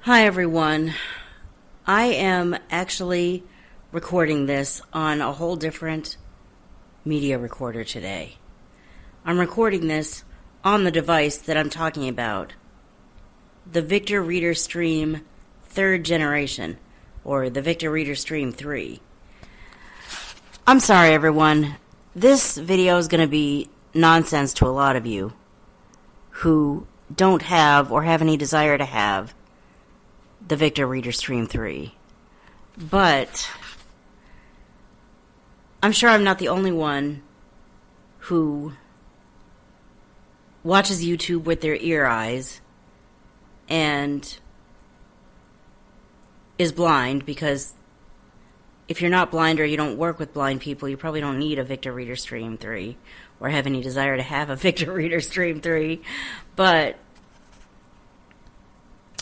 Hi everyone. I am actually recording this on a whole different media recorder today. I'm recording this on the device that I'm talking about, the Victor Reader Stream 3rd generation, or the Victor Reader Stream 3. I'm sorry everyone, this video is going to be nonsense to a lot of you who don't have or have any desire to have the Victor Reader Stream 3. But I'm sure I'm not the only one who watches YouTube with their ear eyes and is blind, because if you're not blind or you don't work with blind people, you probably don't need a Victor Reader Stream 3 or have any desire to have a Victor Reader Stream 3. But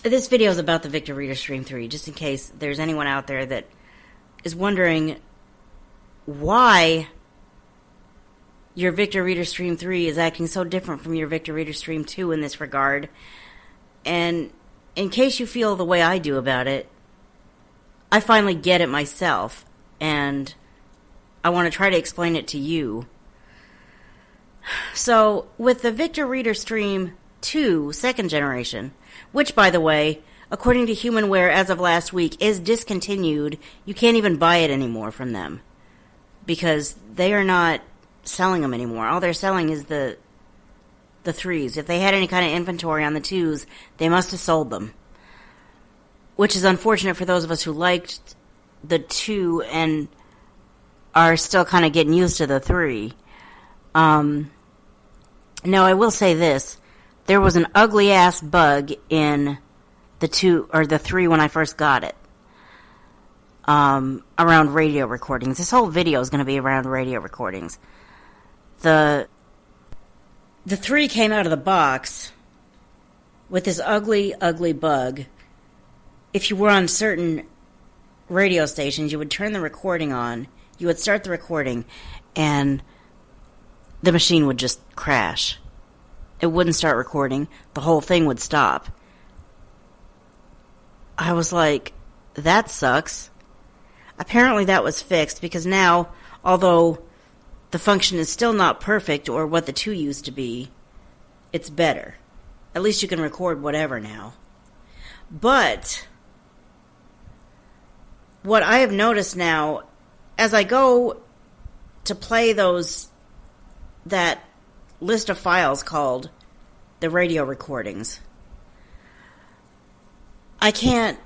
this video is about the Victor Reader Stream 3, just in case there's anyone out there that is wondering why your Victor Reader Stream 3 is acting so different from your Victor Reader Stream 2 in this regard. And in case you feel the way I do about it, I finally get it myself, and I want to try to explain it to you. So, with the Victor Reader Stream 2, 2nd generation, which, by the way, according to Humanware as of last week, is discontinued. You can't even buy it anymore from them, because they are not selling them anymore. All they're selling is the 3s. If they had any kind of inventory on the 2s, they must have sold them, which is unfortunate for those of us who liked the 2 and are still kind of getting used to the 3. Now, I will say this. There was an ugly-ass bug in the 2, or the 3 when I first got it, around radio recordings. This whole video is going to be around radio recordings. The 3 came out of the box with this ugly, ugly bug. If you were on certain radio stations, you would turn the recording on, you would start the recording, and the machine would just crash. It wouldn't start recording. The whole thing would stop. I was like, that sucks. Apparently that was fixed, because now, although the function is still not perfect or what the 2 used to be, it's better. At least you can record whatever now. But what I have noticed now, as I go to play that list of files called the radio recordings, I can't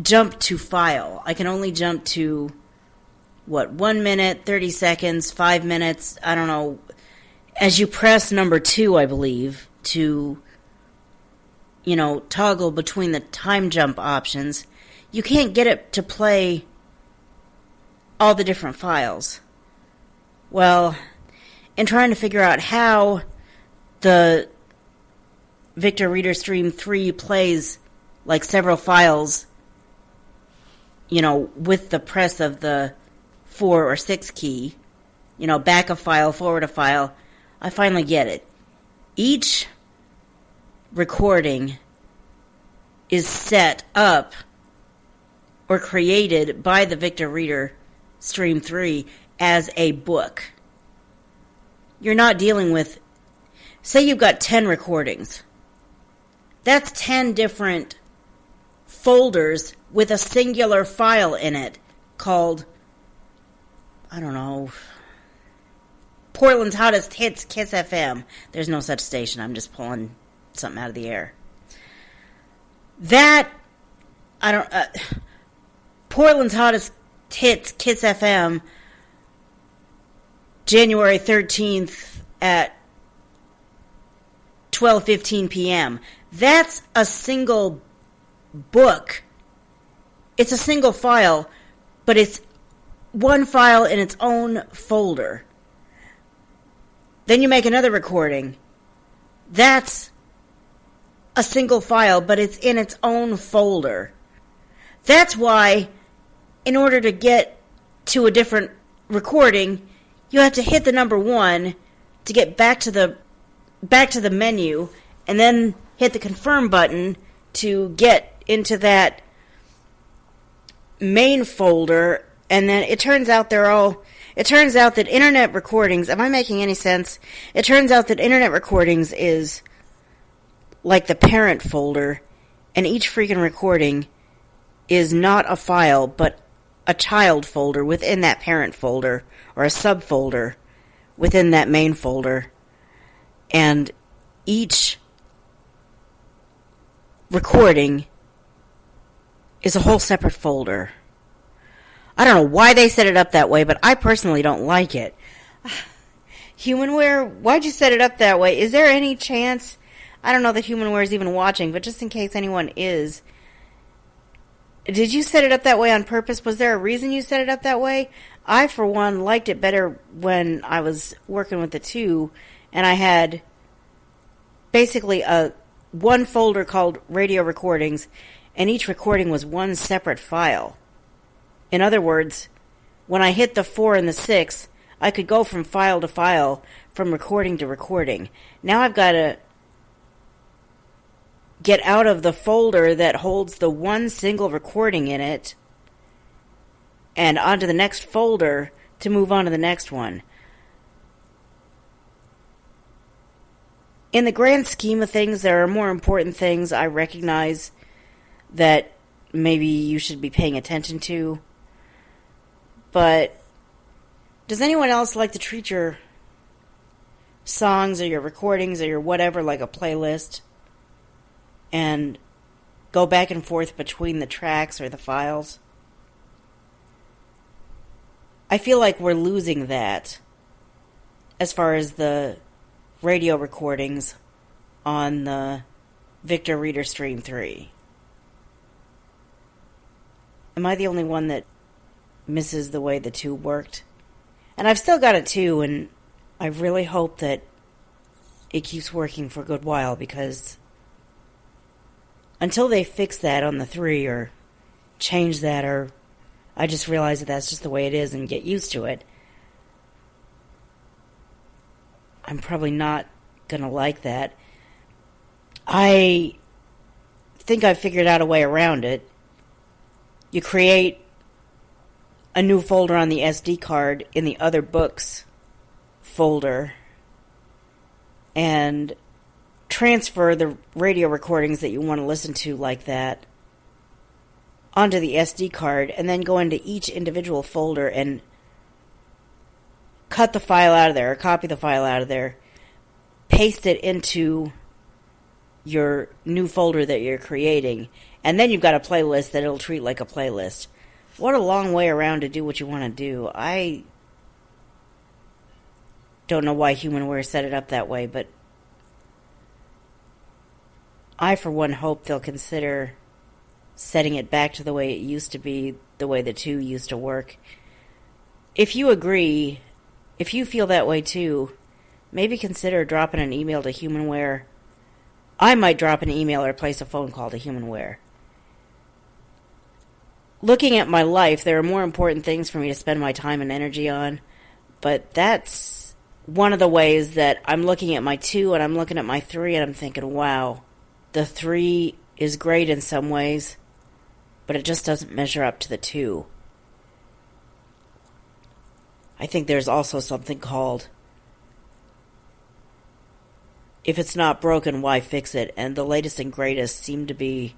jump to file. I can only jump to 1 minute, 30 seconds, 5 minutes, I don't know. As you press number 2, I believe, to, toggle between the time jump options, you can't get it to play all the different files. Well, in trying to figure out how the Victor Reader Stream 3 plays like several files, with the press of the 4 or 6 key, back a file, forward a file, I finally get it. Each recording is set up or created by the Victor Reader Stream 3 as a book. You're not dealing with, say you've got 10 recordings. That's 10 different folders with a singular file in it called, I don't know, Portland's Hottest Hits Kiss FM. There's no such station. I'm just pulling something out of the air. Portland's Hottest Hits Kiss FM, January 13th at 12:15 p.m. That's a single book. It's a single file, but it's one file in its own folder. Then you make another recording. That's a single file, but it's in its own folder. That's why, in order to get to a different recording, you have to hit the number 1 to get back to the menu, and then hit the confirm button to get into that main folder, and then it turns out that internet recordings, am I making any sense? It turns out that internet recordings is like the parent folder, and each freaking recording is not a file, but a child folder within that parent folder, or a subfolder within that main folder. And each recording is a whole separate folder. I don't know why they set it up that way, but I personally don't like it. Humanware, why'd you set it up that way? Is there any chance, I don't know that Humanware is even watching, but just in case anyone is, did you set it up that way on purpose? Was there a reason you set it up that way? I, for one, liked it better when I was working with the 2, and I had basically one folder called radio recordings, and each recording was one separate file. In other words, when I hit the 4 and the 6, I could go from file to file, from recording to recording. Now I've got to get out of the folder that holds the one single recording in it and onto the next folder to move on to the next one. In the grand scheme of things, there are more important things I recognize that maybe you should be paying attention to. But does anyone else like to treat your songs or your recordings or your whatever like a playlist and go back and forth between the tracks or the files? I feel like we're losing that as far as the radio recordings on the Victor Reader Stream 3. Am I the only one that misses the way the 2 worked? And I've still got a 2, and I really hope that it keeps working for a good while, because until they fix that on the 3 or change that, or I just realize that that's just the way it is and get used to it, I'm probably not going to like that. I think I've figured out a way around it. You create a new folder on the SD card in the other books folder and transfer the radio recordings that you want to listen to like that onto the SD card, and then go into each individual folder and cut the file out of there, or copy the file out of there, paste it into your new folder that you're creating, and then you've got a playlist that it'll treat like a playlist. What a long way around to do what you want to do. I don't know why Humanware set it up that way, but I, for one, hope they'll consider setting it back to the way it used to be, the way the 2 used to work. If you agree, if you feel that way too, maybe consider dropping an email to Humanware. I might drop an email or place a phone call to Humanware. Looking at my life, there are more important things for me to spend my time and energy on, but that's one of the ways that I'm looking at my 2 and I'm looking at my 3 and I'm thinking, wow, the 3 is great in some ways, but it just doesn't measure up to the 2. I think there's also something called, if it's not broken, why fix it? And the latest and greatest seem to be,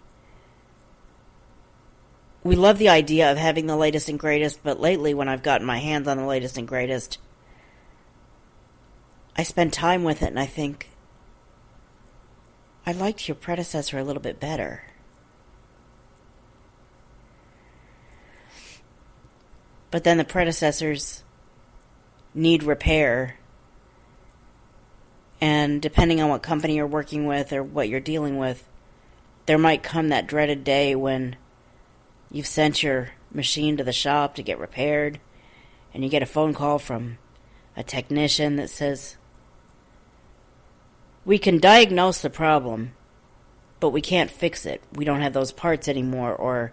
we love the idea of having the latest and greatest, but lately when I've gotten my hands on the latest and greatest, I spend time with it and I think, I liked your predecessor a little bit better. But then the predecessors need repair, and depending on what company you're working with or what you're dealing with, there might come that dreaded day when you've sent your machine to the shop to get repaired, and you get a phone call from a technician that says, we can diagnose the problem, but we can't fix it. We don't have those parts anymore, or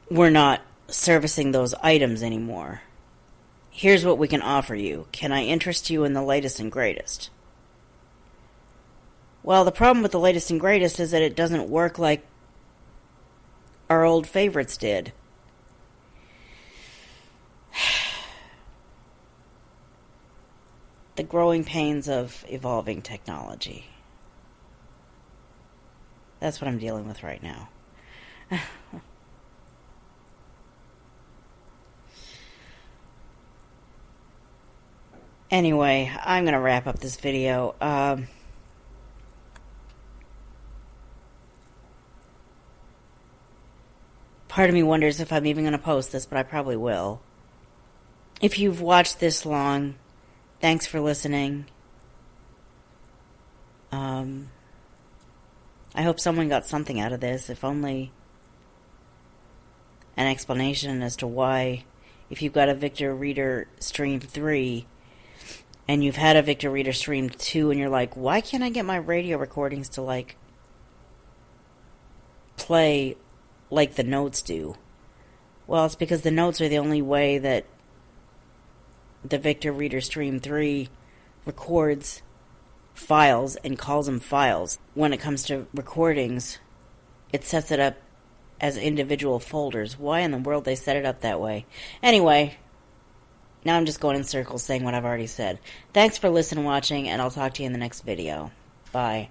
we're not servicing those items anymore. Here's what we can offer you. Can I interest you in the latest and greatest? Well, the problem with the latest and greatest is that it doesn't work like our old favorites did. The growing pains of evolving technology. That's what I'm dealing with right now. Anyway, I'm going to wrap up this video. Part of me wonders if I'm even going to post this, but I probably will. If you've watched this long, thanks for listening. I hope someone got something out of this, if only an explanation as to why, if you've got a Victor Reader Stream 3, and you've had a Victor Reader Stream 2, and you're like, why can't I get my radio recordings to, like, play like the notes do? Well, it's because the notes are the only way that the Victor Reader Stream 3 records files and calls them files. When it comes to recordings, it sets it up as individual folders. Why in the world they set it up that way? Anyway, now I'm just going in circles saying what I've already said. Thanks for listening and watching, and I'll talk to you in the next video. Bye.